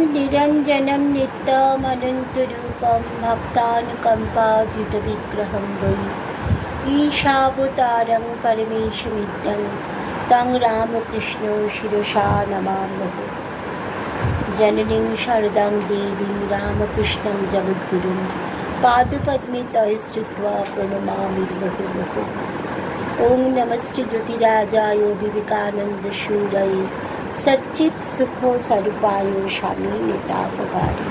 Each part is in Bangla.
निरञ्जनं नित्यमनन्तरूपं भक्तानुकम्पाधितविग्रहं वै ईशावतारं परमेशमित्यं तं रामकृष्णो शिरसा नमामः। जननीं शारदां देवीं रामकृष्णं जगद्गुरुं पादपद्मे तये श्रुत्वा प्रणमामि मुहुर्मुहुः। ॐ नमस्ते ज्योतिराजाय विवेकानन्दशूरये सच्चित् सुख स्वरूपाय स्वामी नेतापगारी।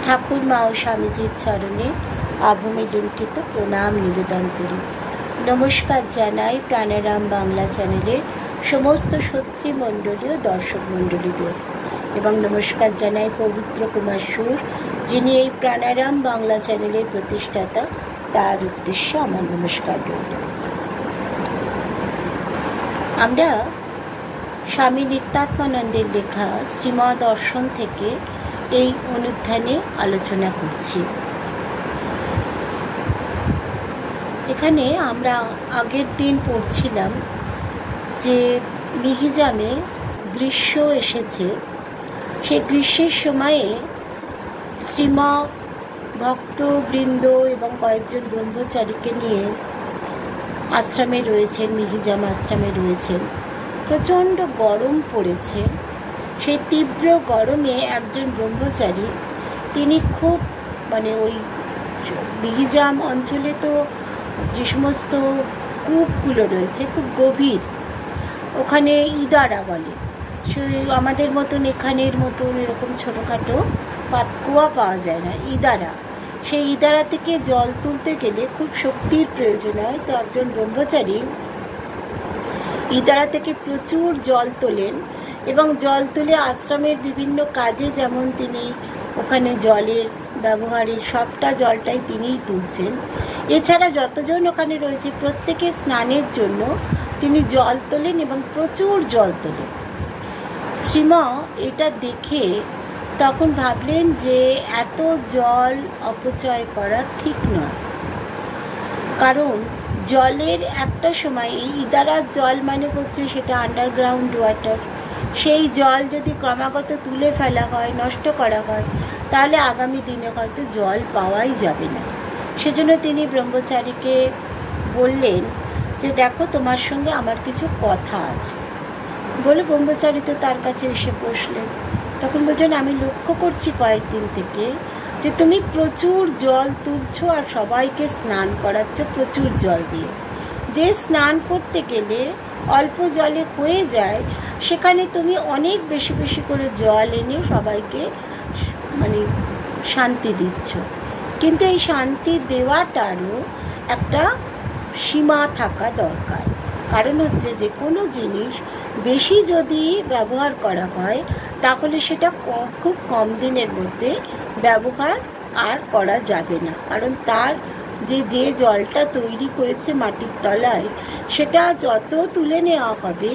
ঠাকুর মা ও স্বামীজির চরণে আভূমি লুণ্ঠিত প্রণাম নিবেদন করি। নমস্কার জানাই প্রাণারাম বাংলা চ্যানেলের সমস্ত সত্রীমণ্ডলী ও দর্শক মণ্ডলীদের, এবং নমস্কার জানাই পবিত্র কুমার সুর, যিনি এই প্রাণারাম বাংলা চ্যানেলের প্রতিষ্ঠাতা, তার উদ্দেশ্যে আমার নমস্কার রইল। আমরা স্বামী নিত্যাত্মানন্দের লেখা শ্রীমদ দর্শন থেকে এই অনুধ্যানে আলোচনা করছি। এখানে আমরা আগের দিন পড়ছিলাম যে মিহিজামে গ্রীষ্ম এসেছে। সেই গ্রীষ্মের সময়ে শ্রীমা ভক্তবৃন্দ এবং কয়েকজন ব্রহ্মচারীকে নিয়ে আশ্রমে রয়েছেন, মিহিজাম আশ্রমে রয়েছেন। প্রচণ্ড গরম পড়েছে। সেই তীব্র গরমে একজন ব্রহ্মচারী, তিনি খুব ওই মিহিজাম অঞ্চলে তো যে সমস্ত কূপগুলো রয়েছে খুব গভীর, ওখানে ইদারা বলে, আমাদের মতন এখানের মতন এরকম ছোটোখাটো কুয়া পাওয়া যায় না, ইদারা। সেই ইদারা থেকে জল তুলতে গেলে খুব শক্তির প্রয়োজন হয়। তো একজন ব্রহ্মচারী ইদারা থেকে প্রচুর জল তোলেন এবং জল তুলে আশ্রমের বিভিন্ন কাজে, যেমন তিনি ওখানে জলের ব্যবহারের সবটা জলটাই তিনিই তুলছেন। এছাড়া যতজন ওখানে রয়েছে প্রত্যেকে স্নানের জন্য তিনি জল তোলেন এবং প্রচুর জল তোলেন। শ্রীমা এটা দেখে তখন ভাবলেন যে এত জল অপচয় করা ঠিক নয়, কারণ জলের একটা সময় এই ইদারার জল হচ্ছে সেটা আন্ডারগ্রাউন্ড ওয়াটার। সেই জল যদি ক্রমাগত তুলে ফেলা হয়, নষ্ট করা হয়, তাহলে আগামী দিনে হয়তো জল পাওয়াই যাবে না। সেজন্য তিনি ব্রহ্মচারীকে বললেন যে দেখো, তোমার সঙ্গে আমার কিছু কথা আছে বলে ব্রহ্মচারী তো তার কাছে এসে বসলেন। তখন বলছেন, আমি লক্ষ্য করছি কয়েকদিন থেকে যে তুমি প্রচুর জল তুলছো আর সবাইকে স্নান করাচ্ছ প্রচুর জল দিয়ে। যে স্নান করতে গেলে অল্প জলে হয়ে যায়, সেখানে তুমি অনেক বেশি বেশি করে জল এনে সবাইকে শান্তি দিচ্ছ। কিন্তু এই শান্তি দেওয়াটারও একটা সীমা থাকা দরকার। কারণ হচ্ছে যে কোনো জিনিস বেশি যদি ব্যবহার করা হয়, তাহলে সেটা খুব কম দিনের মধ্যে ব্যবহার আর করা যাবে না। কারণ তার যে জলটা তৈরি হয়েছে মাটির তলায়, সেটা যত তুলে নেওয়া হবে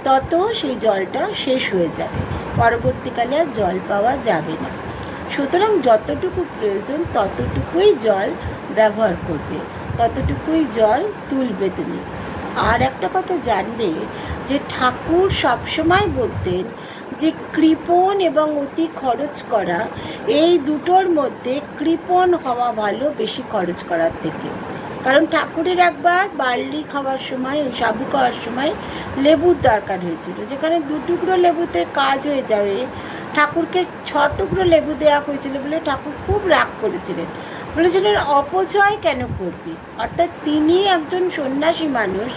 তত সেই জলটা শেষ হয়ে যাবে, পরবর্তীকালে আর জল পাওয়া যাবে না। সুতরাং যতটুকু প্রয়োজন ততটুকুই জল ব্যবহার করবে, ততটুকুই জল তুলবে তুমি। আর একটা কথা জানবে যে ঠাকুর সবসময় বলতেন যে কৃপণ এবং অতি খরচ করা, এই দুটোর মধ্যে কৃপণ হওয়া ভালো বেশি খরচ করার থেকে। কারণ ঠাকুরের একবার বার্লি খাওয়ার সময়, সাবু খাওয়ার সময় লেবুর দরকার হয়েছিল, যেখানে 2 টুকরো লেবুতে কাজ হয়ে যাবে, ঠাকুরকে 6 টুকরো লেবু দেওয়া হয়েছিল বলে ঠাকুর খুব রাগ করেছিলেন। বলেছিলেন, অপচয় কেন করবি? অর্থাৎ তিনি একজন সন্ন্যাসী মানুষ,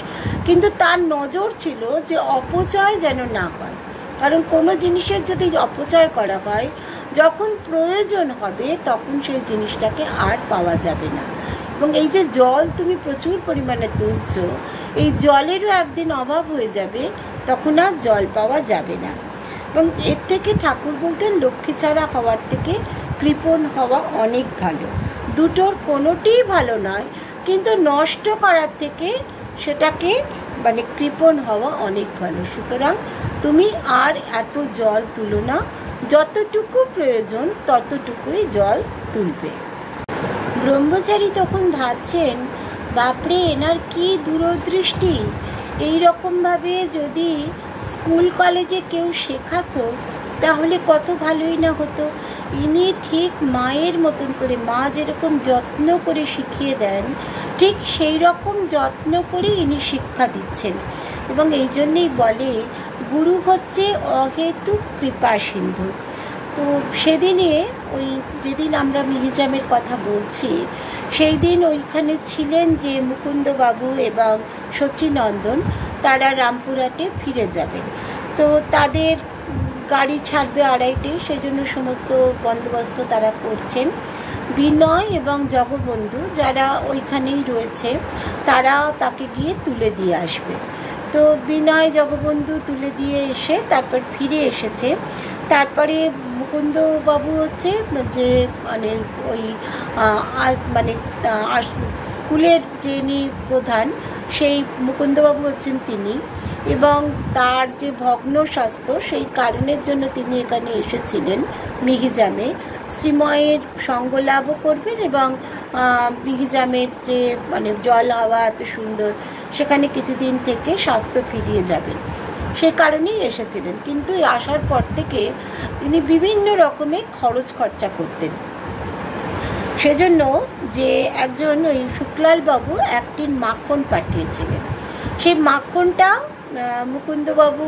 কিন্তু তার নজর ছিল যে অপচয় যেন না হয়। কারণ কোনো জিনিসের যদি অপচয় করা হয়, যখন প্রয়োজন হবে তখন সেই জিনিসটাকে আর পাওয়া যাবে না। এবং এই যে জল তুমি প্রচুর পরিমাণে তুলছ, এই জলেরও একদিন অভাব হয়ে যাবে, তখন আর জল পাওয়া যাবে না। এবং এর থেকে ঠাকুর বলতেন, লক্ষ্মী ছাড়া হওয়ার থেকে কৃপণ হওয়া অনেক ভালো। দুটোর কোনোটিই ভালো নয়, কিন্তু নষ্ট করার থেকে সেটাকে কৃপণ হওয়া অনেক ভালো। সুতরাং তুমি আর এত জল তুলো না, যতটুকু প্রয়োজন ততটুকুই জল তুলবে। ব্রহ্মচারী তখন ভাবছেন, বাপরে, এনার কি দূরদৃষ্টি! এই রকমভাবে যদি স্কুল কলেজে কেউ শেখাতো তাহলে কত ভালোই না হতো। ইনি ঠিক মায়ের মতন করে, মা যেরকম যত্ন করে শিখিয়ে দেন ঠিক সেই রকম যত্ন করে ইনি শিক্ষা দিচ্ছেন। এবং এই জন্যেই বলে গুরু হচ্ছে অহেতুক কৃপা সিন্ধু। তো সেদিনে ওই যেদিন আমরা মিহিজামের কথা বলছি সেই দিন ওইখানে ছিলেন যে মুকুন্দবাবু এবং শচীনন্দন, তারা রামপুরহাটে ফিরে যাবেন। তো তাদের গাড়ি ছাড়বে 2:30, সেজন্য সমস্ত বন্দোবস্ত তারা করছেন। বিনয় এবং জগবন্ধু যারা ওইখানেই রয়েছে তারা তাকে গিয়ে তুলে দিয়ে আসবে। তো বিনয় জগবন্ধু তুলে দিয়ে এসে তারপর ফিরে এসেছে। তারপরে মুকুন্দবাবু হচ্ছে যে মানে ওই মানে স্কুলের যিনি প্রধান সেই মুকুন্দবাবু হচ্ছেন তিনি, এবং তার যে ভগ্ন স্বাস্থ্য সেই কারণের জন্য তিনি এখানে এসেছিলেন মিহিজামে। শ্রীময়ের সঙ্গ লাভও করবেন এবং মিহিজামের যে মানে জল হাওয়া এত সুন্দর সেখানে কিছুদিন থেকে স্বাস্থ্য ফিরিয়ে যাবেন, সে কারণেই এসেছিলেন। কিন্তু আসার পর থেকে তিনি বিভিন্ন রকমের খরচ খরচা করতেন। সেজন্য যে একজন ওই শুক্লালবাবু একটি মাখন পাঠিয়েছিলেন, সেই মাখনটা মুকুন্দবাবু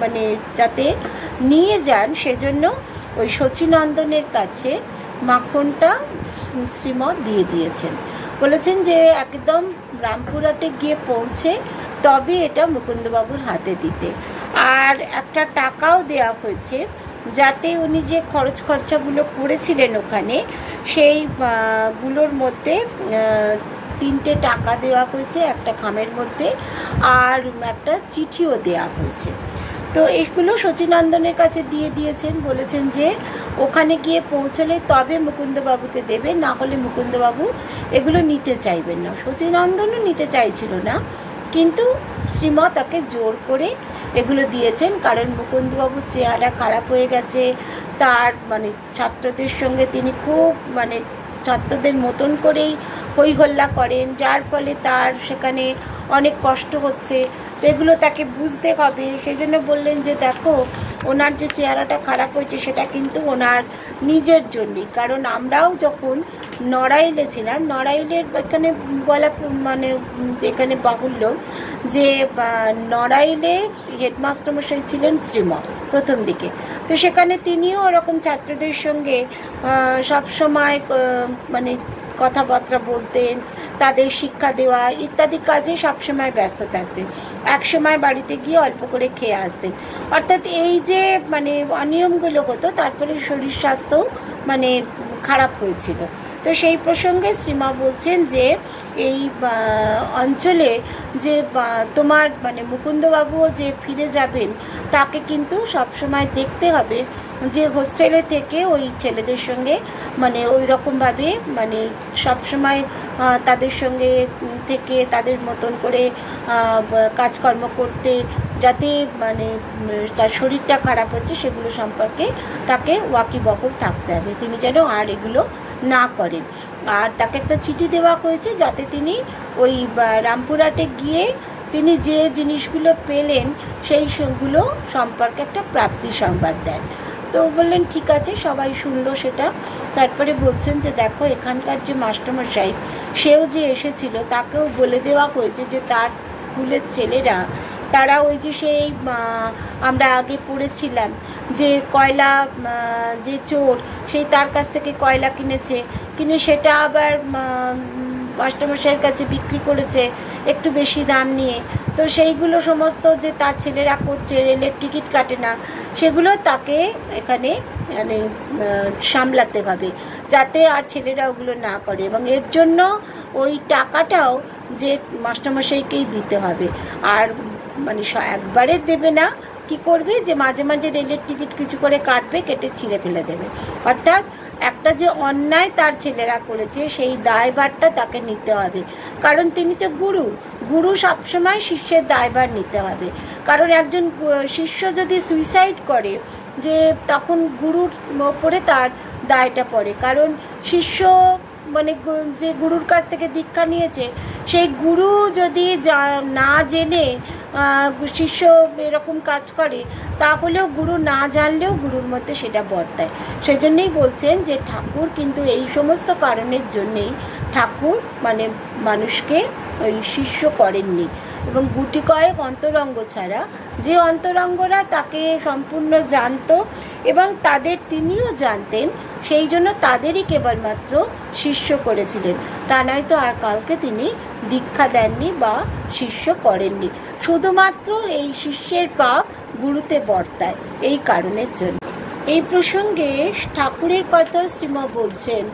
মানে যাতে নিয়ে যান সেজন্য ওই শচীনন্দনের কাছে মাখনটা শ্রীমৎ দিয়ে দিয়েছেন। বলেছেন যে একদম রামপুরহাটে গিয়ে পৌঁছে তবে এটা মুকুন্দবাবুর হাতে দিতে। আর একটা টাকাও দেওয়া হয়েছে যাতে উনি যে খরচ খরচাগুলো করেছিলেন ওখানে সেইগুলোর মধ্যে 3টে টাকা দেওয়া হয়েছে একটা খামের মধ্যে, আর একটা চিঠিও দেওয়া হয়েছে। তো এইগুলো শচীনন্দনের কাছে দিয়ে দিয়েছেন, বলেছেন যে ওখানে গিয়ে পৌঁছলে তবে মুকুন্দবাবুকে দেবে, না হলে মুকুন্দবাবু এগুলো নিতে চাইবেন না। শচীনন্দনও নিতে চাইছিল না, কিন্তু শ্রীমা তাকে জোর করে এগুলো দিয়েছেন, কারণ মুকুন্দবাবুর চেহারা খারাপ হয়ে গেছে। তার মানে ছাত্রদের সঙ্গে তিনি খুব মানে ছাত্রদের মতন করেই হইহল্লা করেন, যার ফলে তার সেখানে অনেক কষ্ট হচ্ছে। এগুলো তাকে বুঝতে হবে। সেই জন্য বললেন যে দেখো ওনার যে চেহারাটা খারাপ হয়েছে সেটা কিন্তু ওনার নিজের জন্যই, কারণ আমরাও যখন নড়াইলে ছিলাম, নড়াইলের এখানে বলা মানে যেখানে বাহুল্য যে নড়াইলে হেডমাস্টারমশাই ছিলেন শ্রীমৎ প্রথম দিকে। তো সেখানে তিনিও ওরকম ছাত্রদের সঙ্গে সবসময় মানে কথাবার্তা বলতেন, তাদের শিক্ষা দেওয়া ইত্যাদি কাজে সবসময় ব্যস্ত থাকতেন। এক সময় বাড়িতে গিয়ে অল্প করে খেয়ে আসতেন। অর্থাৎ এই যে মানে অনিয়মগুলো হতো, তারপরে শরীর স্বাস্থ্য মানে খারাপ হয়েছিল। তো সেই প্রসঙ্গে শ্রীমা বলছেন যে এই অঞ্চলে যে তোমার মানে মুকুন্দবাবুও যে ফিরে যাবেন তাকে কিন্তু সবসময় দেখতে হবে যে হোস্টেলে থেকে ওই ছেলেদের সঙ্গে মানে ওই রকমভাবে মানে সবসময় তাদের সঙ্গে থেকে তাদের মতন করে কাজকর্ম করতে, যাতে মানে তার শরীরটা খারাপ হচ্ছে সেগুলো সম্পর্কে তাকে ওয়াকিবহাল থাকতে হবে, তিনি যেন আর এগুলো না করেন। আর তাকে একটা চিঠি দেওয়া হয়েছে যাতে তিনি ওই রামপুরহাটে গিয়ে তিনি যে জিনিসগুলো পেলেন সেইগুলো সম্পর্কে একটা প্রাপ্তি সংবাদ দেন। তো বললেন ঠিক আছে, সবাই শুনলো সেটা। তারপরে বলছেন যে দেখো এখানকার যে মাস্টারমশাই সেও যে এসেছিল তাকেও বলে দেওয়া হয়েছে যে তার স্কুলের ছেলেরা তারা ওই যে সেই আমরা আগে পড়েছিলাম যে কয়লা যে চোর সেই তার কাছ থেকে কয়লা কিনে সেটা আবার মাস্টারমশাইয়ের কাছে বিক্রি করেছে একটু বেশি দাম নিয়ে। তো সেইগুলো সমস্ত যে তার ছেলেরা করছে, রেলের টিকিট কাটে না, সেগুলো তাকে এখানে মানে সামলাতে হবে যাতে আর ছেলেরা ওগুলো না করে, এবং এর জন্য ওই টাকাটাও যে মাস্টারমশাইকেই দিতে হবে। আর মানে একবারে দেবে না, কি করবে যে মাঝে মাঝে রেলের টিকিট কিছু করে কাটবে, কেটে ছিঁড়ে ফেলে দেবে। অর্থাৎ একটা যে অন্যায় তার ছেলেরা করেছে সেই দায়ভারটা তাকে নিতে হবে, কারণ তিনি তো গুরু সবসময় শিষ্যের দায়ভার নিতে হবে। কারণ একজন শিষ্য যদি সুইসাইড করে যে তখন গুরুর ওপরে তার দায়টা পড়ে, কারণ শিষ্য মানে যে গুরুর কাছ থেকে দীক্ষা নিয়েছে সেই গুরু যদি না জেনে শিষ্য এরকম কাজ করে, তাহলেও গুরু না জানলেও গুরুর মধ্যে সেটা বর্তায়। সেই জন্যেই বলছেন যে ঠাকুর কিন্তু এই সমস্ত কারণের জন্যেই ঠাকুর মানে মানুষকে ওই শিষ্য করেননি। এবং গুটি কয়েক অন্তরঙ্গ ছাড়া যে অন্তরঙ্গরা তাকে সম্পূর্ণ জানতো এবং তাদের তিনিও জানতেন, সেই জন্য তাদেরই কেবলমাত্র শিষ্য করেছিলেন। তা নয়তো আর কাউকে তিনি দীক্ষা দেননি বা শিষ্য করেননি। শুধুমাত্র এই শিষ্যের পাপ গুরুতে বর্তায় এই কারণের জন্য। এই প্রসঙ্গে ঠাকুরের কথা শ্রীমা বলছেন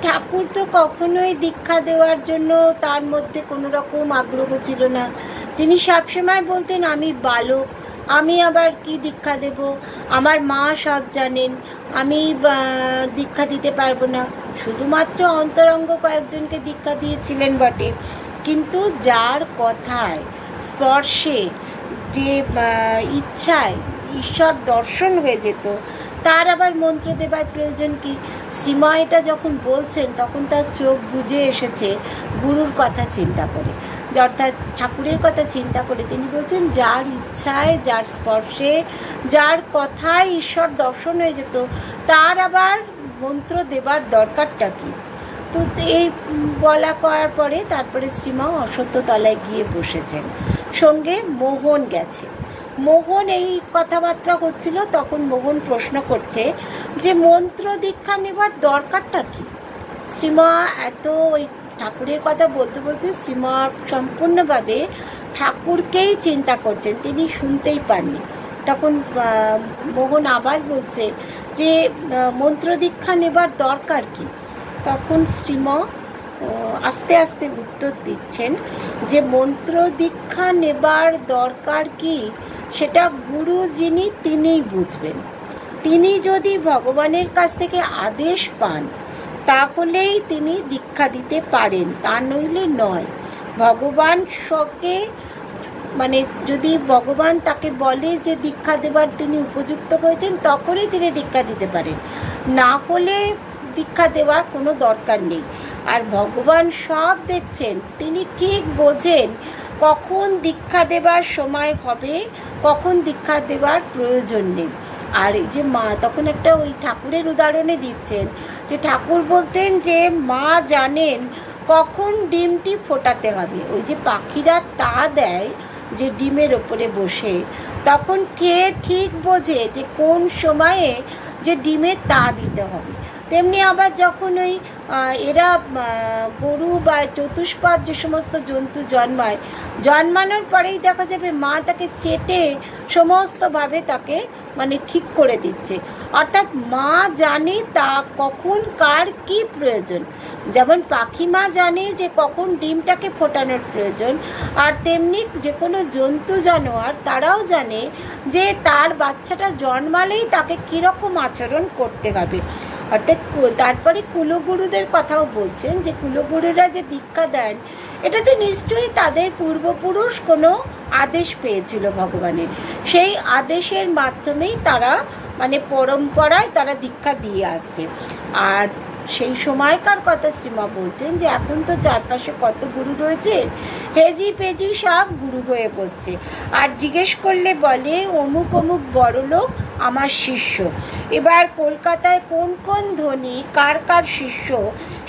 ঠাকুর তো কখনোই দীক্ষা দেওয়ার জন্য তার মধ্যে কোনো রকম আগ্রহ ছিল না। তিনি সবসময় বলতেন আমি বালক, আমি আবার কি দীক্ষা দেব, আমার মা সব জানেন, আমি দীক্ষা দিতে পারবো না। শুধুমাত্র অন্তরঙ্গ কয়েকজনকে দীক্ষা দিয়েছিলেন বটে, কিন্তু যার কথায় স্পর্শে যে ইচ্ছায় ঈশ্বর দর্শন হয়ে যেত, তার আবার মন্ত্র দেবার প্রয়োজন কি? শ্রীমা এটা যখন বলছেন তখন তার চোখ বুজে এসেছে গুরুর কথা চিন্তা করে, অর্থাৎ ঠাকুরের কথা চিন্তা করে। তিনি বলছেন যার ইচ্ছায়, যার স্পর্শে, যার কথায় ঈশ্বর দর্শন হয়ে যেত, তার আবার মন্ত্র দেবার দরকারটা কি? তো এই বলা করার পরে তারপরে শ্রীমা অশ্বত্থতলায় গিয়ে বসেছেন, সঙ্গে মোহন গেছে। মোহন এই কথাবার্তা হচ্ছিল, তখন মোহন প্রশ্ন করছে যে মন্ত্র দীক্ষা নেবার দরকারটা কি? শ্রীমা এত ওই ঠাকুরের কথা বলতে বলতে শ্রীমা সম্পূর্ণভাবে ঠাকুরকেই চিন্তা করছেন, তিনি শুনতেই পাননি। তখন মোহন আবার বলছে যে মন্ত্র দীক্ষা নেবার দরকার কি? তখন শ্রীমা আস্তে আস্তে উত্তর দিচ্ছেন যে মন্ত্র দীক্ষা নেবার দরকার কি সেটা গুরু যিনি তিনিই বুঝবেন। তিনি যদি ভগবানের কাছ থেকে আদেশ পান তাহলেই তিনি দীক্ষা দিতে পারেন, তা নইলে নয়। ভগবান সকে মানে যদি ভগবান তাকে বলে যে দীক্ষা দেবার তিনি উপযুক্ত হয়েছেন, তখনই তিনি দীক্ষা দিতে পারেন, না হলে দীক্ষা দেওয়ার কোনো দরকার নেই। আর ভগবান সব দেখছেন, তিনি ঠিক বোঝেন কখন দীক্ষা দেবার সময় হবে, কখন দীক্ষা দেওয়ার প্রয়োজন নেই। আর এই যে মা তখন একটা ওই ঠাকুরের উদাহরণে দিচ্ছেন যে ঠাকুর বলতেন যে মা জানেন কখন ডিমটি ফোটাতে হবে। ওই যে পাখিরা তা দেয় যে ডিমের ওপরে বসে, তখন ঠিক বোঝে যে কোন সময়ে যে ডিমে তা দিতে হবে। তেমনি আবার যখন ওই এরা গরু বা চতুষ্পাদ যে সমস্ত জন্তু জন্মায়, জন্মানোর পরেই দেখা যাবে মা তাকে চেটে সমস্তভাবে তাকে মানে ঠিক করে দিচ্ছে। অর্থাৎ মা জানে তা কখন কার কি প্রয়োজন। যেমন পাখি মা জানে যে কখন ডিমটাকে ফোটানোর প্রয়োজন, আর তেমনি যে কোনো জন্তু জানোয়ার তারাও জানে যে তার বাচ্চাটা জন্মালেই তাকে কীরকম আচরণ করতে হবে। অর্থাৎ তারপরে কুলগুরুদের কথাও বলছেন যে কুলগুরুরা যে দীক্ষা দেন, এটাতে নিশ্চয়ই তাদের পূর্বপুরুষ কোনো আদেশ পেয়েছিল ভগবানের, সেই আদেশের মাধ্যমেই তারা মানে পরম্পরায় তারা দীক্ষা দিয়ে আসছে। আর সেই সময়কার কথা শ্রীমা বলছেন যে এখন তো চারপাশে কত গুরু রয়েছে, হেজি পেজি সব গুরু হয়ে বসছে, আর জিজ্ঞেস করলে বলে অমুক অমুক বড়লোক আমার শিষ্য। এবার কলকাতায় কোন কোন ধনী কার কার শিষ্য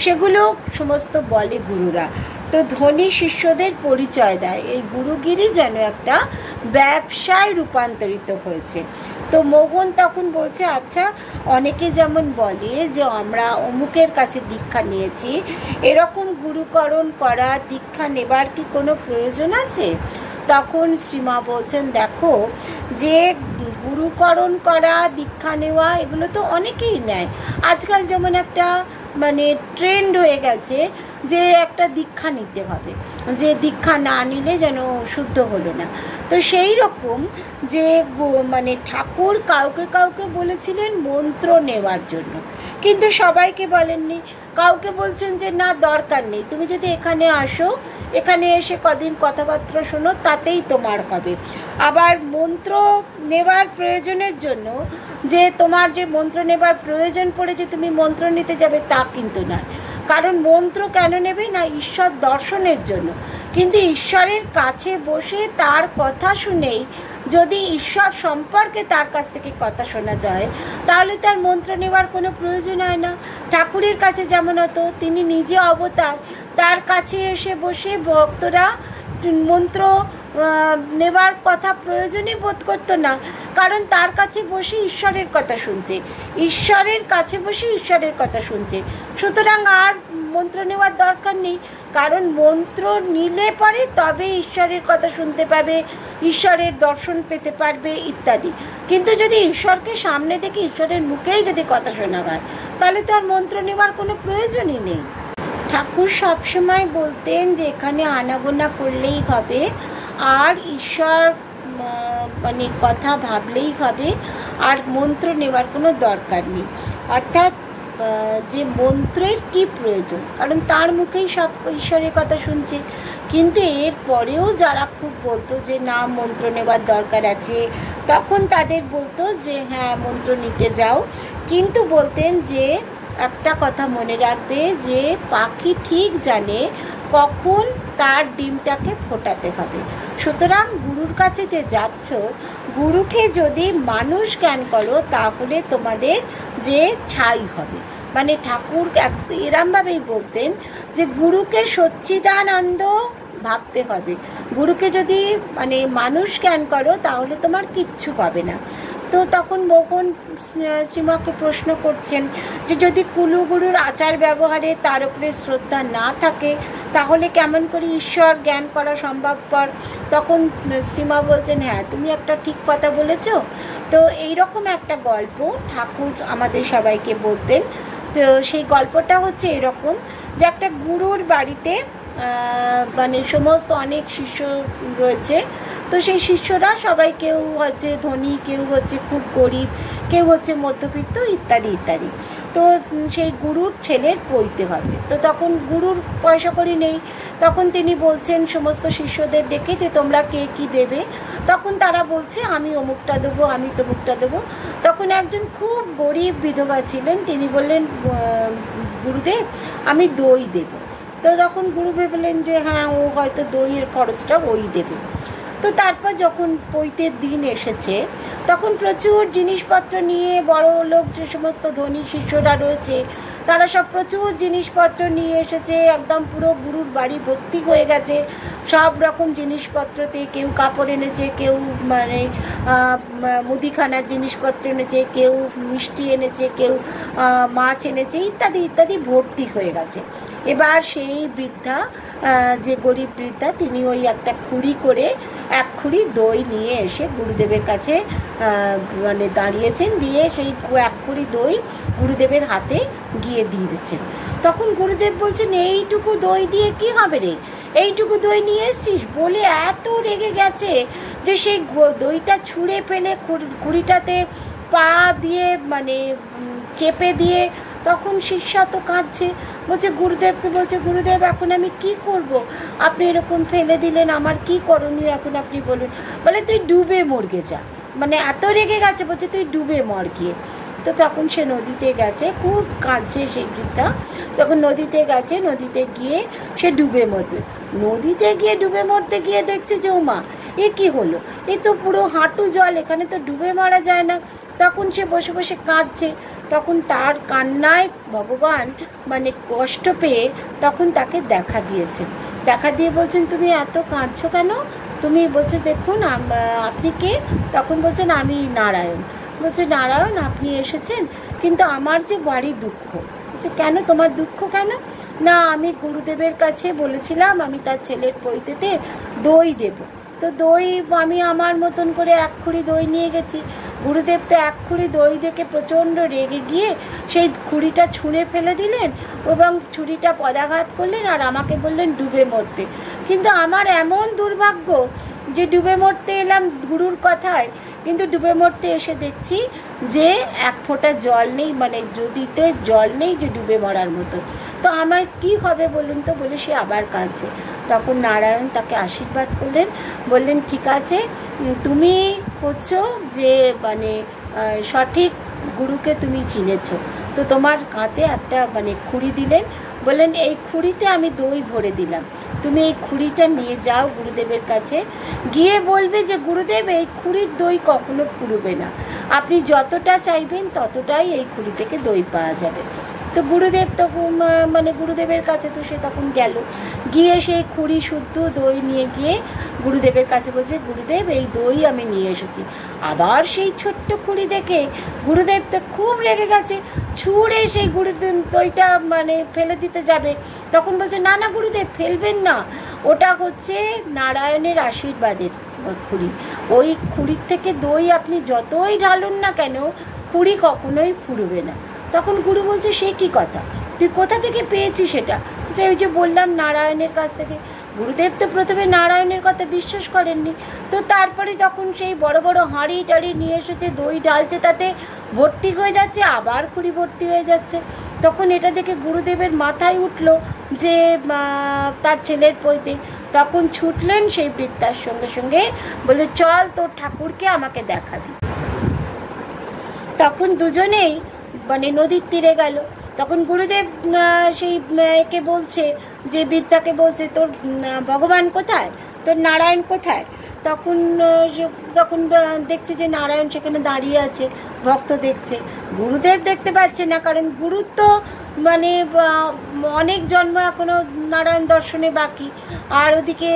সেগুলো সমস্ত বলে গুরুরা। তো ধনী শিষ্যদের পরিচয় দেয়। এই গুরুগিরি যেন একটা ব্যবসায় রূপান্তরিত হয়েছে। তো মোহন তখন বলছে আচ্ছা, অনেকে যেমন বলে যে আমরা অমুকের কাছে দীক্ষা নিয়েছি, এরকম গুরুকরণ করা দীক্ষা নেবার কি কোনো প্রয়োজন আছে? তখন শ্রীমা বলছেন দেখো, যে গুরুকরণ করা দীক্ষা নেওয়া এগুলো তো অনেকেই নেয়। আজকাল যেমন একটা মানে ট্রেন্ড হয়ে গেছে যে একটা দীক্ষা নিতে হবে, যে দীক্ষা না নিলে যেন শুদ্ধ হলো না। তো সেই রকম যে মানে ঠাকুর কাউকে কাউকে বলেছিলেন মন্ত্র নেওয়ার জন্য, কিন্তু সবাইকে বলেননি। কাউকে বলছেন যে না দরকার নেই, তুমি যদি এখানে আসো, এখানে এসে কদিন কথাবার্তা শোনো, তাতেই তোমার হবে। আবার মন্ত্র নেবার প্রয়োজনের জন্য যে তোমার যে মন্ত্র নেবার প্রয়োজন পড়েছে তুমি মন্ত্র নিতে যাবে তা কিন্তু নয়। কারণ মন্ত্র কেন নেবে না? ঈশ্বর দর্শনের জন্য। কিন্তু ঈশ্বরের কাছে বসে তার কথা শুনেই যদি ঈশ্বর সম্পর্কে তার কাছ থেকে কথা শোনা যায়, তাহলে তার মন্ত্র নেওয়ার কোনো প্রয়োজন হয় না। ঠাকুরের কাছে যেমন হতো, তিনি নিজে অবতার, তার কাছে এসে বসে ভক্তরা মন্ত্র নেবার কথা প্রয়োজনই বোধ করতো না, কারণ তার কাছে বসে ঈশ্বরের কথা শুনছে, ঈশ্বরের কাছে বসে ঈশ্বরের কথা শুনছে। সুতরাং আর মন্ত্র নেওয়ার দরকার নেই, কারণ মন্ত্র নিলে পরে তবে ঈশ্বরের কথা শুনতে পাবে, ঈশ্বরের দর্শন পেতে পারবে ইত্যাদি। কিন্তু যদি ঈশ্বরকে সামনে থেকে ঈশ্বরের মুখেই যদি কথা শোনা হয়, তাহলে তো আর মন্ত্র নেওয়ার কোনো প্রয়োজনই নেই। ঠাকুর সবসময় বলতেন যে এখানে আনাগোনা করলেই হবে, আর ঈশ্বর মানে কথা ভাবলেই হবে, আর মন্ত্র নেওয়ার কোনো দরকার নেই। অর্থাৎ যে মন্ত্রের কি প্রয়োজন, কারণ তার মুখেই সব ঈশ্বরের কথা শুনছে। কিন্তু এর পরেও যারা খুব বলতো যে না মন্ত্র নেওয়ার দরকার আছে, তখন তাদের বলতো যে হ্যাঁ মন্ত্র নিতে যাও, কিন্তু বলতেন যে একটা কথা মনে রাখবে যে পাখি ঠিক জানে কখন তার ডিমটাকে ফোটাতে হবে। সুতরাং গুরুর কাছে যে যাচ্ছ, গুরুকে যদি মানুষ জ্ঞান করো, তাহলে তোমাদের যে ছাই হবে। মানে ঠাকুর এরমভাবেই বলতেন যে গুরুকে সচ্চিদানন্দ ভাবতে হবে। গুরুকে যদি মানে মানুষ জ্ঞান করো, তাহলে তোমার কিচ্ছু হবে না। তো তখন মোহন শ্রীমাকে প্রশ্ন করছেন যে যদি কুলুগুরুর আচার ব্যবহারে তার উপরে শ্রদ্ধা না থাকে, তাহলে কেমন করে ঈশ্বর জ্ঞান করা সম্ভবপর? তখন শ্রীমা বলছেন হ্যাঁ তুমি একটা ঠিক কথা বলেছ। তো এইরকম একটা গল্প ঠাকুর আমাদের সবাইকে বলতেন। তো সেই গল্পটা হচ্ছে এরকম যে একটা গুরুর বাড়িতে মানে সমস্ত অনেক শিষ্য রয়েছে। তো সেই শিষ্যরা সবাই কেউ হচ্ছে ধনী, কেউ হচ্ছে খুব গরিব, কেউ হচ্ছে মধ্যবিত্ত ইত্যাদি ইত্যাদি। তো সেই গুরুর ছেলের পইতে হবে। তো তখন গুরুর পয়সা কড়ি নেই, তখন তিনি বলছেন সমস্ত শিষ্যদের ডেকে যে তোমরা কে কী দেবে। তখন তারা বলছে আমি অমুকটা দেবো, আমি তমুকটা দেবো। তখন একজন খুব গরিব বিধবা ছিলেন, তিনি বললেন গুরুদেব আমি দই দেব। তো তখন গুরু ভেবেলেন যে হ্যাঁ ও হয়তো দইয়ের খরচটা ওই দেবে। তো তারপর যখন পৈতের দিন এসেছে, তখন প্রচুর জিনিসপত্র নিয়ে বড় লোক যে সমস্ত ধনী শিষ্যরা রয়েছে, তারা সব প্রচুর জিনিসপত্র নিয়ে এসেছে। একদম পুরো গুরুর বাড়ি ভর্তি হয়ে গেছে সব রকম জিনিসপত্রতে। কেউ কাপড় এনেছে, কেউ মানে মুদিখানার জিনিসপত্র এনেছে, কেউ মিষ্টি এনেছে, কেউ মাছ এনেছে ইত্যাদি ইত্যাদি, ভর্তি হয়ে গেছে। এবার সেই বৃদ্ধা, যে গরিব বৃদ্ধা, তিনি ওই একটা খুঁড়ি করে এক খুঁড়ি দই নিয়ে এসে গুরুদেবের কাছে মানে দাঁড়িয়েছেন, দিয়ে সেই এক খুঁড়ি দই গুরুদেবের হাতে গিয়ে দিয়ে দিচ্ছেন। তখন গুরুদেব বলছেন এইটুকু দই দিয়ে কি হবে রে, এইটুকু দই নিয়ে এসছিস, বলে এত রেগে গেছে যে সেই দইটা ছুঁড়ে ফেলে খুঁড়িটাতে পা দিয়ে মানে চেপে দিয়ে, তখন শিষ্যা তো কাঁদছে, বলছে গুরুদেবকে, বলছে গুরুদেব এখন আমি কি করব, আপনি এরকম ফেলে দিলেন, আমার কি করণীয় এখন আপনি বলুন। বলে তুই ডুবে মরগে যা, মানে এত রেগে গেছে, বলছে তুই ডুবে মর গিয়ে। তো তখন সে নদীতে গেছে, খুব কাঁদছে সেই বৃদ্ধা। তখন নদীতে গেছে, নদীতে গিয়ে সে ডুবে মরবে। নদীতে গিয়ে ডুবে মরতে গিয়ে দেখছে যে ও মা এ কী হলো, এ তো পুরো হাঁটু জল, এখানে তো ডুবে মারা যায় না। তখন সে বসে বসে কাঁদছে। তখন তার কান্নায় ভগবান মানে কষ্ট পেয়ে তখন তাকে দেখা দিয়েছেন। দেখা দিয়ে বলছেন তুমি এত কাঁদছো কেন? তুমি, বলছে দেখুন আপনি কে? তখন বলছেন আমি নারায়ণ। বলছে নারায়ণ আপনি এসেছেন, কিন্তু আমার যে বাড়ি দুঃখ। বলছে কেন, তোমার দুঃখ কেন? না আমি গুরুদেবের কাছে বলেছিলাম আমি তার ছেলের পৈতেতে দই দেব। তো দই আমি আমার মতন করে এক খুঁড়ি দই নিয়ে গেছি। গুরুদেব তো এক খুঁড়ি দই দেখে প্রচণ্ড রেগে গিয়ে সেই খুঁড়িটা ছুঁড়ে ফেলে দিলেন এবং ছুরিটা পদাঘাত করলেন, আর আমাকে বললেন ডুবে মরতে। কিন্তু আমার এমন দুর্ভাগ্য যে ডুবে মরতে এলাম গুরুর কথায়, কিন্তু ডুবে মরতে এসে দেখছি যে এক ফোঁটা জল নেই, মানে নদীতে জল নেই যে ডুবে মরার মতো। তো আমার কি হবে বলুন তো, বলে সে আবার কাঁদছে। তখন নারায়ণ তাকে আশীর্বাদ করলেন, বললেন ঠিক আছে, তুমি হচ্ছ যে মানে সঠিক গুরুকে তুমি চিনেছো। তো তোমার হাতে একটা মানে খুঁড়ি দিলেন, বললেন এই খুঁড়িতে আমি দই ভরে দিলাম, তুমি এই খুঁড়িটা নিয়ে যাও গুরুদেবের কাছে, গিয়ে বলবে যে গুরুদেব এই খুঁড়ির দই কখনো ফুরবে না, আপনি যতটা চাইবেন ততটাই এই খুঁড়ি থেকে দই পাওয়া যাবে। তো গুরুদেব তখন মানে গুরুদেবের কাছে তো সে তখন গেল, গিয়ে সেই খুঁড়ি শুদ্ধ দই নিয়ে গিয়ে গুরুদেবের কাছে বলছে গুরুদেব এই দই আমি নিয়ে এসেছি। আবার সেই ছোট্ট খুঁড়ি দেখে গুরুদেব তো খুব রেগে গেছে, ছুঁড়ে সেই দইটা মানে ফেলে দিতে যাবে, তখন বলছে না না গুরুদেব ফেলবেন না, ওটা হচ্ছে নারায়ণের আশীর্বাদের খুঁড়ি, ওই খুঁড়ির থেকে দই আপনি যতই ঢালুন না কেন খুঁড়ি কখনোই ফুরবে না। তখন গুরু বলছে সে কি কথা, তুই কোথা থেকে পেয়েছিস সেটা? যে ওই যে বললাম নারায়ণের কাছ থেকে। গুরুদেব তো প্রথমে নারায়ণের কথা বিশ্বাস করেননি, তো তারপরে তখন সেই বড় বড় হাঁড়ি টাড়ি নিয়ে এসেছে, দই ঢালছে, তাতে ভর্তি হয়ে যাচ্ছে, আবার খুঁড়ি ভর্তি হয়ে যাচ্ছে। তখন এটা দেখে গুরুদেবের মাথায় উঠলো যে তার ছেলের পৈতে, তখন ছুটলেন সেই বৃত্তার সঙ্গে সঙ্গে, বলে চল তোর ঠাকুরকে আমাকে দেখাবি। তখন দুজনেই মানে নদীর তীরে গেল। তখন গুরুদেব সেই একে বলছে যে বিদ্যাকে বলছে তোর ভগবান কোথায়, তোর নারায়ণ কোথায়? তখন তখন দেখছে যে নারায়ণ সেখানে দাঁড়িয়ে আছে, ভক্ত দেখছে, গুরুদেব দেখতে পাচ্ছে না, কারণ গুরুর তো মানে অনেক জন্ম এখনো নারায়ণ দর্শনে বাকি, আর ওদিকে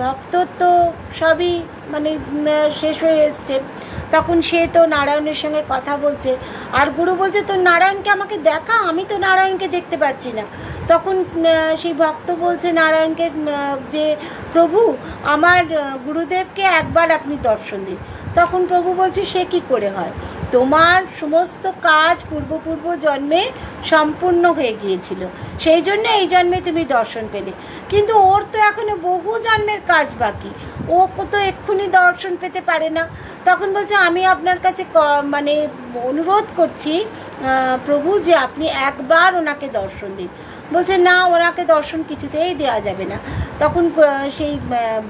ভক্তর তো সবই মানে শেষ হয়ে এসছে। তখন সে তো নারায়ণের সঙ্গে কথা বলছে, আর গুরু বলছে তোর নারায়ণকে আমাকে দেখা, আমি তো নারায়ণকে দেখতে পাচ্ছি না। তখন সেই ভক্ত বলছে নারায়ণকে যে প্রভু আমার গুরুদেবকে একবার আপনি দর্শন দিন। তখন প্রভু বলছে সে কি করে হয়, তোমার সমস্ত কাজ পূর্ব জন্মে সম্পূর্ণ হয়ে গিয়েছিল, সেই জন্য এই জন্মে তুমি দর্শন পেলে, কিন্তু ওর তো এখনো বহু জন্মের কাজ বাকি, ও তো এক্ষুনি দর্শন পেতে পারে না। তখন বলছে আমি আপনার কাছে মানে অনুরোধ করছি প্রভু যে আপনি একবার ওনাকে দর্শন দিন। বলছে না ওনাকে দর্শন কিছুতেই দেওয়া যাবে না। তখন সেই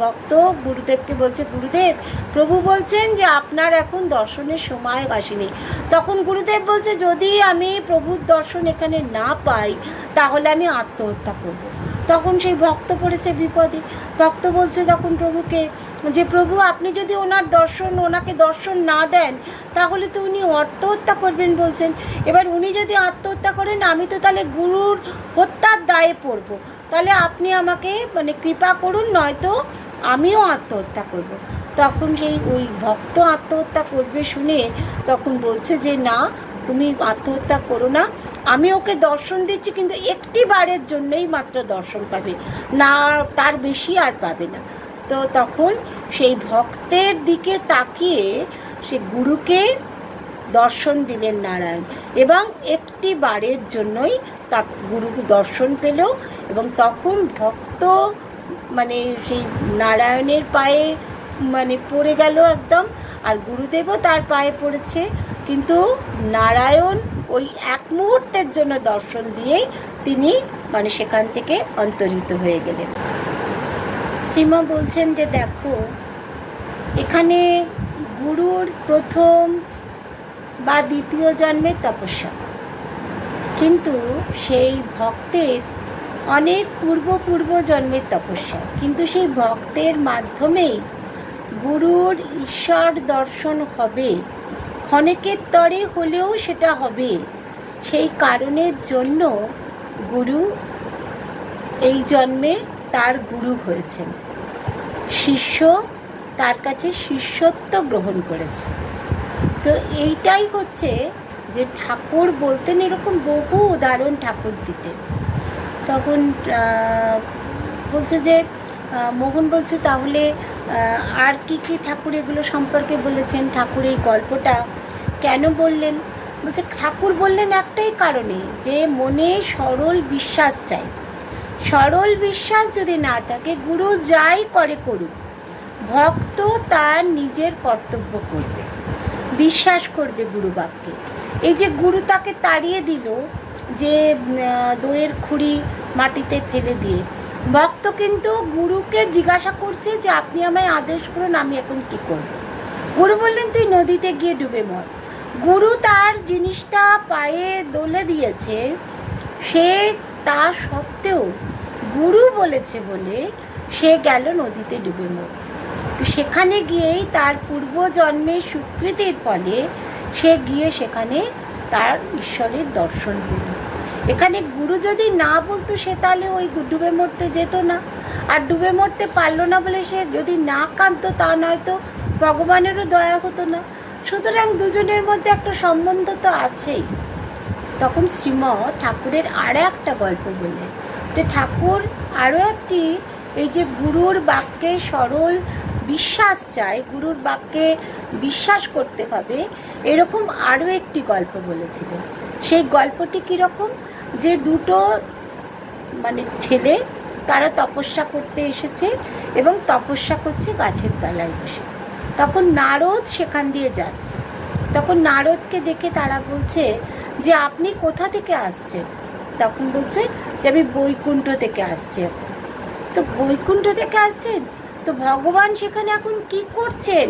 ভক্ত গুরুদেবকে বলছে গুরুদেব প্রভু বলছেন যে আপনার এখন দর্শনের সময় আসেনি। তখন গুরুদেব বলছে যদি আমি প্রভুর দর্শন এখানে না পাই তাহলে আমি আত্মহত্যা করব। তখন সেই ভক্ত পড়েছে বিপদে। ভক্ত বলছে তখন প্রভুকে যে প্রভু আপনি যদি ওনাকে দর্শন না দেন তাহলে তো উনি আত্মহত্যা করবেন বলছেন, এবার উনি যদি আত্মহত্যা করেন আমি তো তাহলে গুরুর হত্যার দায়ে পড়ব, তাহলে আপনি আমাকে মানে কৃপা করুন, নয়তো আমিও আত্মহত্যা করব। তখন সেই ওই ভক্ত আত্মহত্যা করবে শুনে তখন বলছে যে না তুমি আত্মহত্যা করো না, আমি ওকে দর্শন দিচ্ছি, কিন্তু একটি বারের জন্যই মাত্র দর্শন পাবে না, তার বেশি আর পাবে না। তো তখন সেই ভক্তের দিকে তাকিয়ে সে গুরুকে দর্শন দিলেন নারায়ণ, এবং একটি বারের জন্যই তা গুরু দর্শন পেল, এবং তখন ভক্ত মানে সেই নারায়ণের পায়ে মানে পড়ে গেল একদম, আর গুরুদেবও তার পায়ে পড়েছে, কিন্তু নারায়ণ ওই এক মুহূর্তের জন্য দর্শন দিয়েই তিনি মানে সেখান থেকে অন্তর্হিত হয়ে গেলেন। শ্রীমা বলছেন যে দেখো এখানে গুরুর প্রথম বা দ্বিতীয় জন্মের তপস্যা, কিন্তু সেই ভক্তের অনেক পূর্ব জন্মের তপস্যা, কিন্তু সেই ভক্তের মাধ্যমেই গুরুর ঈশ্বর দর্শন হবে, ক্ষণিকের তরে হলেও সেটা হবে। সেই কারণের জন্য গুরু এই জন্মে তার গুরু হয়েছেন, শিষ্য তার কাছে শিষ্যত্ব গ্রহণ করেছে। তো এইটাই হচ্ছে যে ঠাকুর বলতেন, এরকম বহু উদাহরণ ঠাকুর দিতেন। তখন বলছে যে মোহন বলছে তাহলে আর কি কি ঠাকুর এগুলো সম্পর্কে বলেছেন, ঠাকুর এই গল্পটা কেন বললেন? বলছে ঠাকুর বললেন একটাই কারণে, যে মনে সরল বিশ্বাস চাই, সরল বিশ্বাস যদি না থাকে গুরু যাই করে করুক, ভক্ত তার নিজের কর্তব্য করবে, বিশ্বাস করবে গুরু বাক্যে। এই যে গুরু তাকে তাড়িয়ে দিল যে দইয়ের খুঁড়ি মাটিতে ফেলে দিয়ে, ভক্ত কিন্তু গুরুকে জিজ্ঞাসা করছে যে আপনি আমায় আদেশ করুন আমি এখন কি করব। গুরু বললেন তুই নদীতে গিয়ে ডুবে মর। গুরু তার জিনিসটা পায়ে দোলে দিয়েছে, সে তা সত্ত্বেও গুরু বলেছে বলে সে গেল নদীতে ডুবে মরতে। তো সেখানে গিয়েই তার পূর্বজন্মের স্বীকৃতির ফলে সে গিয়ে সেখানে তার ঈশ্বরের দর্শন পেল। এখানে গুরু যদি না বলতো সে তাহলে ওই ডুবে মরতে যেত না। আর ডুবে মরতে পারলো না বলে সে যদি না কাঁদতো তা নয়তো ভগবানেরও দয়া হতো না। সুতরাং দুজনের মধ্যে একটা সম্বন্ধ তো আছেই। তখন শ্রীম ঠাকুরের আরও একটা গল্প বললেন যে ঠাকুর আরও একটি, এই যে গুরুর বাক্যে সরল বিশ্বাস চাই, গুরুর বাক্যে বিশ্বাস করতে হবে, এরকম আরও একটি গল্প বলেছিলেন। সেই গল্পটি কীরকম, যে দুটো ছেলে তারা তপস্যা করতে এসেছে এবং তপস্যা করছে গাছের তলায় বসে। তখন নারদ সেখান দিয়ে যাচ্ছে। তখন নারদকে দেখে তারা বলছে যে আপনি কোথা থেকে আসছেন? তখন বলছে যে আমি বৈকুণ্ঠ থেকে আসছি। তো বৈকুণ্ঠ থেকে আসছেন, তো ভগবান সেখানে এখন কি করছেন?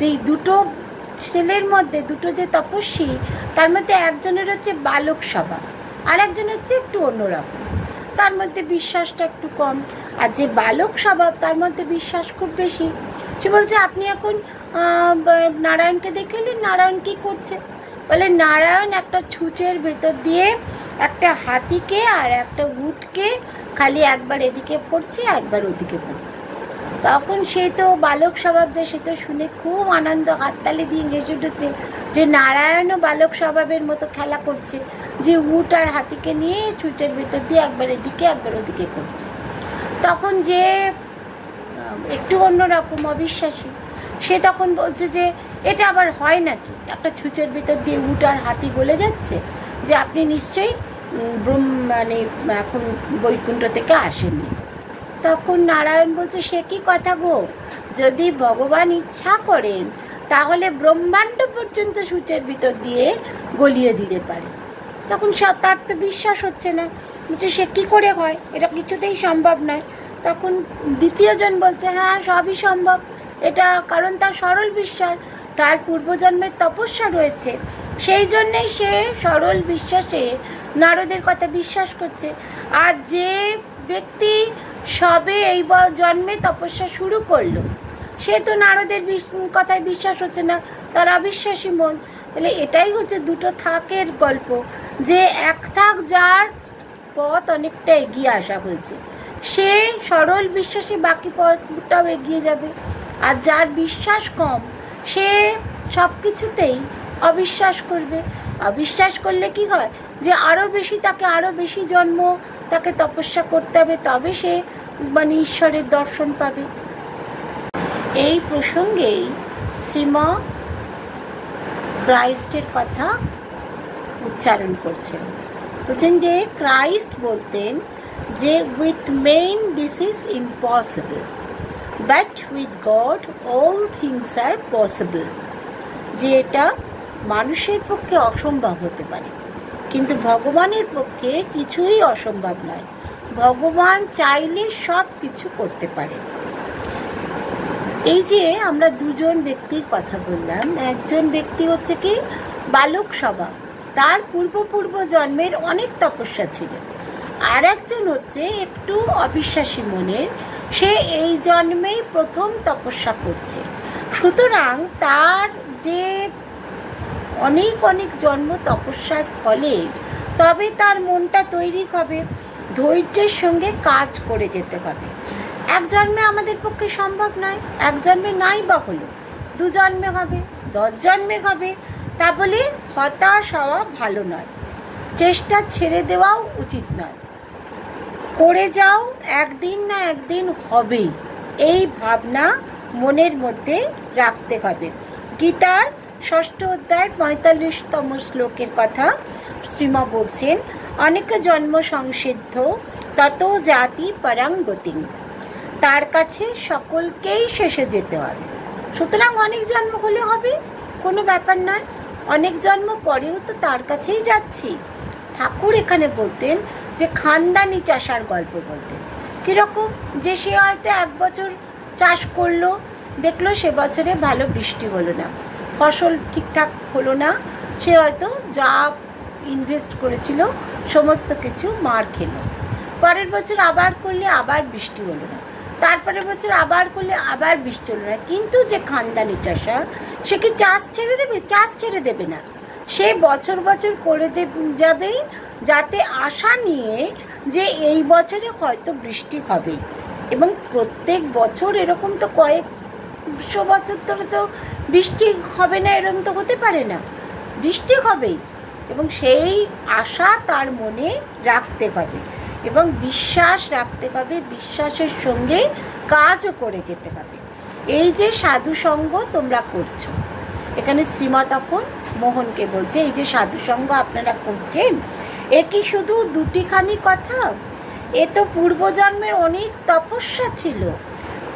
এই দুটো ছেলের মধ্যে, দুটো যে তপস্বী, তার মধ্যে একজনের হচ্ছে বালক স্বভাব, আর একজন হচ্ছে একটু অন্যরকম, তার মধ্যে বিশ্বাসটা একটু কম। আর যে বালক স্বভাব তার মধ্যে বিশ্বাস খুব বেশি। সে বলছে আপনি এখন নারায়ণকে দেখে এলেন, নারায়ণ কি করছে? বলে নারায়ণ একটা ছুঁচের ভেতর দিয়ে একটা হাতিকে আর একটা উটকে খালি একবার এদিকে পড়ছে একবার ওদিকে পড়ছে। তখন সে তো বালক স্বভাব, যে সে তো শুনে খুব আনন্দ, হাততালি দিয়ে হেসে উঠেছে যে নারায়ণও বালক স্বভাবের মতো খেলা করছে, যে উট আর হাতিকে নিয়ে ছুঁচের ভেতর দিয়ে একবার এদিকে একবার ওদিকে করছে। তখন যে একটু অন্যরকম অবিশ্বাসী, সে তখন বলছে যে এটা আবার হয় নাকি, একটা ছুঁচের ভেতর দিয়ে উট আর হাতি গলে যাচ্ছে, যে আপনি নিশ্চয়ই এখন বৈকুণ্ঠ থেকে আসেননি। তখন নারায়ণ বলছে সে কি কথা গো, যদি ভগবান ইচ্ছা করেন তাহলে ব্রহ্মাণ্ড পর্যন্ত সূচের ভিতর দিয়ে গলিয়ে দিতে পারে। তখন তার তো বিশ্বাস হচ্ছে না, বলছে সে কী করে হয়, এটা কিছুতেই সম্ভব নয়। তখন দ্বিতীয়জন বলছে হ্যাঁ সবই সম্ভব, এটা কারণ তার সরল বিশ্বাস, তার পূর্বজন্মের তপস্যা রয়েছে, সেই জন্যেই সে সরল বিশ্বাসে নারদের কথা বিশ্বাস করছে। আর যে ব্যক্তি সবে এই জন্মে তপস্যা শুরু করলো, সে তো নারদের কথায় বিশ্বাস হচ্ছে না, তার অবিশ্বাসী মন। তাহলে এটাই হচ্ছে দুটো থাকের গল্প, যে এক থাক যার পথ অনেকটা এগিয়ে আসা হয়েছে, সে সরল বিশ্বাসী বাকি পথটাও এগিয়ে যাবে। আর যার বিশ্বাস কম, সে সব কিছুতেই অবিশ্বাস করবে। অবিশ্বাস করলে কি হয়, যে আরও বেশি তাকে আরও বেশি জন্ম তাকে তপস্যা করতে হবে, তবে সে ঈশ্বরের দর্শন পাবে। এই প্রসঙ্গেই শ্রীম ক্রাইস্টের কথা উচ্চারণ করছেন। বলছেন যে ক্রাইস্ট বলতেন যে with men this is impossible, but with God all things are possible. যে এটা মানুষের পক্ষে অসম্ভব হতে পারে, কিন্তু ভগবানের পক্ষে কিছুই অসম্ভব নয়। ভগবান চাইলে সব কিছু করতে পারে। এই যে আমরা দুজন ব্যক্তির কথা বললাম, একজন ব্যক্তি হচ্ছে কি বালক স্বভাব, তার পূর্ব জন্মের অনেক তপস্যা ছিল। আর একজন হচ্ছে একটু অবিশ্বাসী মনের, সে এই জন্মেই প্রথম তপস্যা করছে। সুতরাং তার যে অনেক অনেক জন্ম তপস্যার ফলে তবে তার মনটা তৈরি হবে, ধৈর্যের সঙ্গে কাজ করে যেতে হবে। এক জন্মে আমাদের পক্ষে সম্ভব নয়, এক জন্মে নাই বা হলো, 2 জন্মে হবে, 10 জন্মে হবে, তা বলে হতাশ হওয়া ভালো নয়, চেষ্টা ছেড়ে দেওয়াও উচিত নয়। করে যাও, একদিন না একদিন হবেই, এই ভাবনা মনের মধ্যে রাখতে হবে। গীতার 6ষ্ঠ অধ্যায়ের 45তম শ্লোকের কথা শ্রীম বলছেন, অনেক জন্ম সংসিদ্ধ তত জাতি পরাং গতিং, তার কাছে সকলকেই শেষে যেতে হবে। সুতরাং অনেক জন্ম হলে হবে, কোনো ব্যাপার নয়, অনেক জন্ম পরেও তো তার কাছেই যাচ্ছি। ঠাকুর এখানে বলতেন যে খানদানি চাষার গল্প বলতেন। কীরকম, যে সে হয়তো 1 বছর চাষ করলো, দেখলো সে বছরে ভালো বৃষ্টি হলো না, ফসল ঠিকঠাক হলো না, সে হয়তো যা ইনভেস্ট করেছিল সমস্ত কিছু মার খেলো। পরের বছর আবার করলে আবার বৃষ্টি হলো না, তারপরের বছর আবার করলে আবার বৃষ্টি হলো না। কিন্তু যে খানদানি চাষা, সে কি চাষ ছেড়ে দেবে? চাষ ছেড়ে দেবে না, সে বছর বছর করে যাবে, যাতে আশা নিয়ে যে এই বছরে হয়তো বৃষ্টি হবে। এবং প্রত্যেক বছর এরকম তো কয়েকশো বছর ধরে তো বৃষ্টি হবে না, এরকম তো হতে পারে না, বৃষ্টি হবেই। এবং সেই আশা তার মনে রাখতে হবে এবং বিশ্বাস রাখতে হবে, বিশ্বাসের সঙ্গে কাজও করে যেতে হবে। এই যে সাধু সঙ্গ তোমরা করছো, এখানে শ্রীমা তখন মোহনকে বলছে, এই যে সাধু সঙ্গ আপনারা করছেন, এ কি শুধু দুটিখানি কথা? এ তো পূর্বজন্মের অনেক তপস্যা ছিল,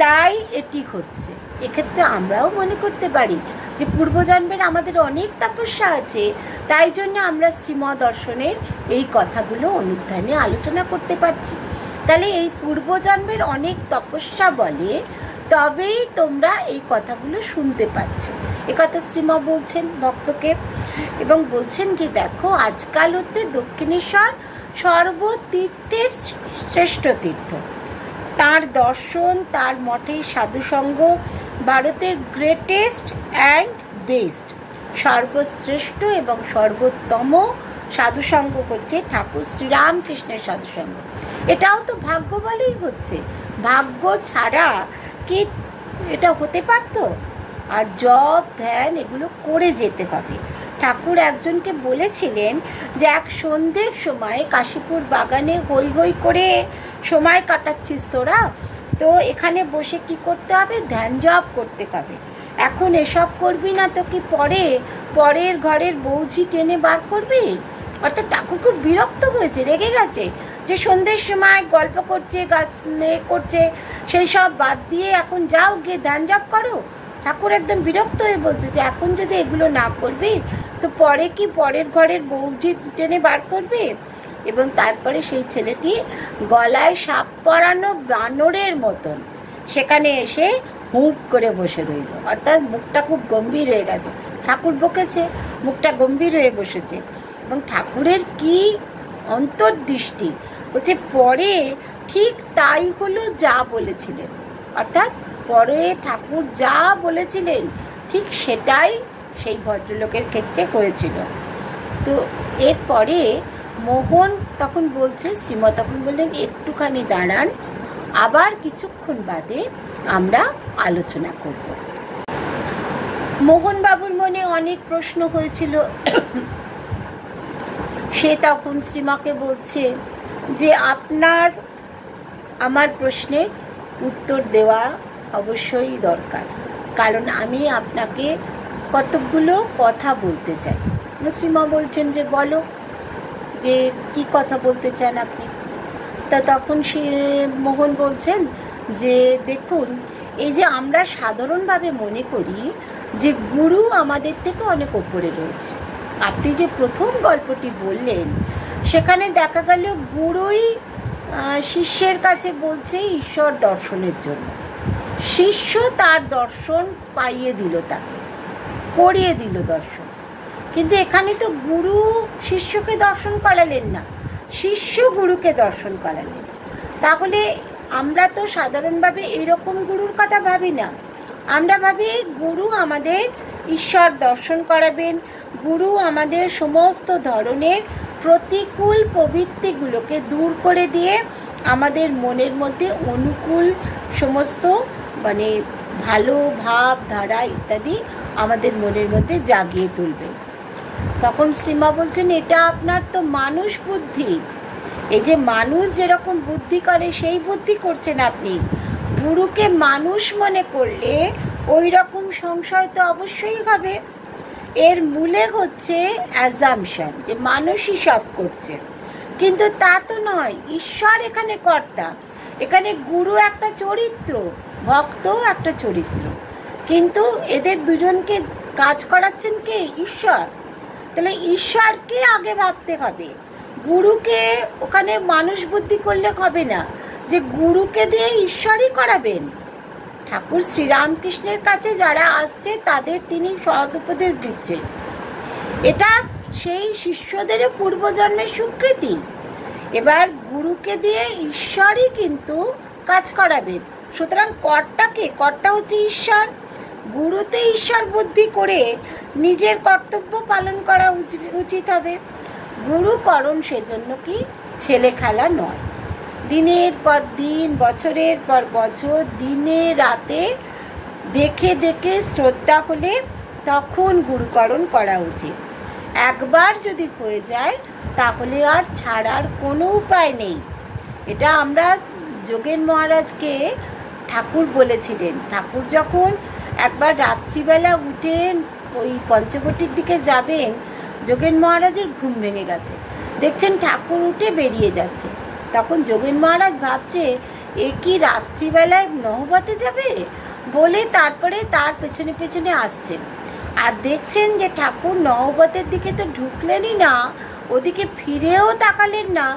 তাই এটি হচ্ছে। এক্ষেত্রে আমরাও মনে করতে পারি যে পূর্বজন্মের আমাদের অনেক তপস্যা আছে, তাই জন্য আমরা শ্রীমৎ দর্শনের এই কথাগুলো অনুধ্যানে আলোচনা করতে পারছি। তাহলে এই পূর্বজন্মের অনেক তপস্যা বলে তবেই তোমরা এই কথাগুলো শুনতে পাচ্ছ। এ কথা শ্রীমা বলছেন ভক্তকে, এবং বলছেন যে দেখো, আজকাল হচ্ছে দক্ষিণেশ্বর সর্বতীর্থের শ্রেষ্ঠ তীর্থ। তার দর্শন, তার মঠের সাধুসঙ্গ ভারতের গ্রেটেস্ট অ্যান্ড বেস্ট, সর্বশ্রেষ্ঠ এবং সর্বোত্তম সাধুসঙ্গ হচ্ছে ঠাকুর শ্রীরামকৃষ্ণের সাধুসঙ্গ। এটাও তো ভাগ্য বলেই হচ্ছে, ভাগ্য ছাড়া কি এটা হতে পারতো? আর জপ ধ্যান এগুলো করে যেতে হবে। ঠাকুর একজনকে বলেছিলেন যে এক সন্ধ্যের সময় কাশীপুর বাগানে হই হই করে সময় কাটাচ্ছিস তোরা, তো এখানে বসে কি করতে হবে? ধ্যান জপ করতে হবে। এখন এসব করবি না তো কি পরের ঘরের বৌঝি টেনে বার করবি? অর্থাৎ ঠাকুর খুব বিরক্ত হয়েছে, রেগে গেছে যে সন্ধ্যের সময় গল্প করছে, গাছ করছে, সেই সব বাদ দিয়ে এখন যাও গিয়ে ধ্যান জপ করো। ঠাকুর একদম বিরক্ত হয়ে বলছে যে এখন যদি এগুলো না করবি তো পরে কি পরের ঘরের বৌঝি টেনে বার করবে? এবং তারপরে সেই ছেলেটি গলায় সাপ পরানো বানরের মতন সেখানে এসে হুঁক করে বসে রইল, অর্থাৎ মুখটা খুব গম্ভীর হয়ে গেছে। ঠাকুর বকেছে, মুখটা গম্ভীর হয়ে বসেছে। এবং ঠাকুরের কি অন্তর্দৃষ্টি হচ্ছে, পরে ঠিক তাই হলো যা বলেছিলেন, অর্থাৎ পরে ঠাকুর যা বলেছিলেন ঠিক সেটাই সেই ভদ্রলোকের ক্ষেত্রে হয়েছিল। তো এরপরে মোহন তখন বলছে, শ্রীমা তখন বললেন একটুখানি দাঁড়ান, আবার কিছুক্ষণ বাদে আমরা আলোচনা করব। মোহনবাবুর মনে অনেক প্রশ্ন হয়েছিল। সে তখন শ্রীমাকে বলছে যে আপনার আমার প্রশ্নের উত্তর দেওয়া অবশ্যই দরকার, কারণ আমি আপনাকে কতগুলো কথা বলতে চাই। শ্রীমা বলছেন যে বলো, যে কি কথা বলতে চান আপনি? তা তখন সে মোহন বলছেন যে দেখুন, এই যে আমরা সাধারণভাবে মনে করি যে গুরু আমাদের থেকে অনেক ওপরে রয়েছে। আপনি যে প্রথম গল্পটি বললেন সেখানে দেখা গেল গুরুই শিষ্যের কাছে বলছে ঈশ্বর দর্শনের জন্য, শিষ্য তার দর্শন পাইয়ে দিল, তাকে করিয়ে দিল দর্শন। কিন্তু এখানে তো গুরু শিষ্যকে দর্শন করালেন না, শিষ্য গুরুকে দর্শন করালেন। তাহলে আমরা তো সাধারণভাবে এইরকম গুরুর কথা ভাবি না, আমরা ভাবি গুরু আমাদের ঈশ্বর দর্শন করাবেন, গুরু আমাদের সমস্ত ধরনের প্রতিকূল প্রবৃত্তিগুলোকে দূর করে দিয়ে আমাদের মনের মধ্যে অনুকূল সমস্ত মানে ভালো ভাব ধারা ইত্যাদি আমাদের মনের মধ্যে জাগিয়ে তুলবেন। তখন শ্রীমা বলছেন এটা আপনার তো মানুষ বুদ্ধি, এই যে মানুষ যেরকম বুদ্ধি করে সেই বুদ্ধি করছেন আপনি। গুরুকে মানুষ মনে করলে ওই রকম সংশয় তো অবশ্যই হবে। এর মূলে হচ্ছে অ্যাজাম্পশন যে মানুষই সব করছে, কিন্তু তা তো নয়, ঈশ্বর এখানে কর্তা। এখানে গুরু একটা চরিত্র, ভক্তও একটা চরিত্র, কিন্তু এদের দুজনকে কাজ করাচ্ছেন কে? ঈশ্বর। তাহলে ঈশ্বরকে আগে ভাবতে হবে, গুরুকে ওখানে মানুষ বুদ্ধি করলে হবে না যে গুরুকে দিয়ে ঈশ্বরই করাবেন। ঠাকুর শ্রীরামকৃষ্ণের কাছে যারা আসছে তাদের তিনি সৎ উপদেশ দিচ্ছেন। এটা সেই শিষ্যদেরও পূর্বজন্মের স্বীকৃতি। এবার গুরুকে দিয়ে ঈশ্বরই কিন্তু কাজ করাবেন। সুতরাং কর্তা হচ্ছে ঈশ্বর। গুরুতে ঈশ্বর বুদ্ধি করে নিজের কর্তব্য পালন করা উচিত হবে। গুরুকরণ সেজন্য কি ছেলে খেলা নয়। দিনের পর দিন, বছরের পর বছর, দিনে রাতে দেখে দেখে শ্রদ্ধা হলে তখন গুরুকরণ করা উচিত। একবার যদি হয়ে যায় তাহলে আর ছাড়ার কোনো উপায় নেই। এটা আমরা যোগেন মহারাজকে ঠাকুর বলেছিলেন। ঠাকুর যখন একবার রাত্রিবেলা উঠে ওই পঞ্চবটির দিকে যাবেন, যোগেন মহারাজের ঘুম ভেঙে গেছে। দেখছেন ঠাকুর উঠে বেরিয়ে যাচ্ছে। তখন যোগেন মহারাজ ভাবছে এ কি রাত্রিবেলায় নহবতে যাবে বলে তারপরে তার পেছনে পেছনে আসছেন। আর দেখছেন যে ঠাকুর নহবতের দিকে তো ঢুকলেনই না, ওদিকে ফিরেও তাকালেন না,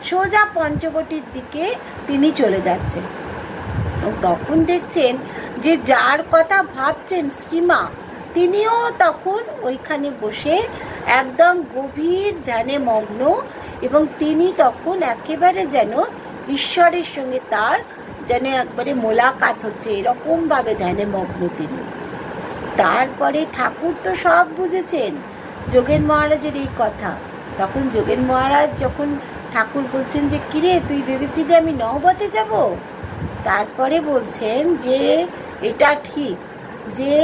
সোজা পঞ্চবটির দিকে তিনি চলে যাচ্ছেন। তখন দেখছেন যে যার কথা ভাবছেন শ্রীমা, তিনিও তখন ওইখানে বসে একদম গভীর ধ্যানে মগ্ন, এবং তিনি তখন একেবারে যেন ঈশ্বরের সঙ্গে তার যেন একবারে মোলাকাত হচ্ছে, এরকমভাবে ধ্যানে মগ্ন তিনি। তারপরে ঠাকুর তো সব বুঝেছেন যোগেন মহারাজের এই কথা। তখন যোগেন মহারাজ যখন ঠাকুর বলছেন যে কিরে তুই ভেবেছিলি আমি নহবতে যাব, তারপরে বলছেন যে এটা ঠিক যে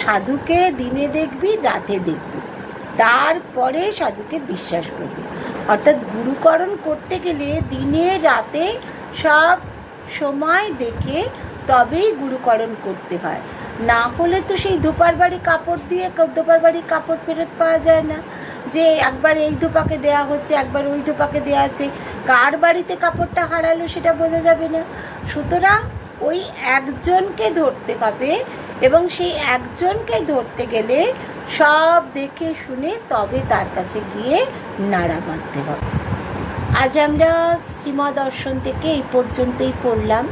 সাধুকে দিনে দেখবি রাতে দেখবি, তারপরে সাধুকে বিশ্বাস করবি। অর্থাৎ গুরুকরণ করতে গেলে দিনে রাতে সব সময় দেখে তবেই গুরুকরণ করতে হয়। না হলে তো সেই ধোপার বাড়ি কাপড় দিয়ে ধোপার বাড়ি কাপড় ফেরত পাওয়া যায় না, যে একবার এই ধোপাকে দেওয়া হচ্ছে একবার ওই ধোপাকে দেওয়া আছে, কার বাড়িতে কাপড়টা হারালো সেটা বোঝা যাবে না। সুতরাং ওই একজনকে ধরতে হবে, এবং সেই একজনকে ধরতে গেলে সব দেখে শুনে তবে তার কাছে গিয়ে নাড়া বাঁধতে হবে। আজ আমরা শ্রীমদর্শন থেকে এই পর্যন্তই পড়লাম।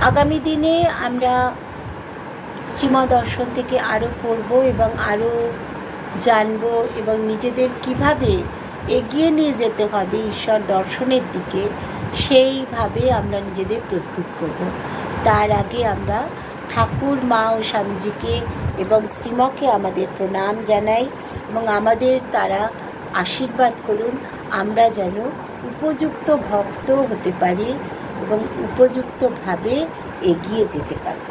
আগামী দিনে আমরা শ্রীমদর্শন থেকে আরও পড়ব এবং আরও জানব, এবং নিজেদের কিভাবে এগিয়ে নিয়ে যেতে হবে ঈশ্বর দর্শনের দিকে, সেইভাবে আমরা নিজেদের প্রস্তুত করব। তার আগে আমরা ঠাকুর, মা ও স্বামীজিকে এবং শ্রীমকে আমাদের প্রণাম জানাই, এবং আমাদের তারা আশীর্বাদ করুন আমরা যেন উপযুক্ত ভক্ত হতে পারি এবং উপযুক্তভাবে এগিয়ে যেতে পারি।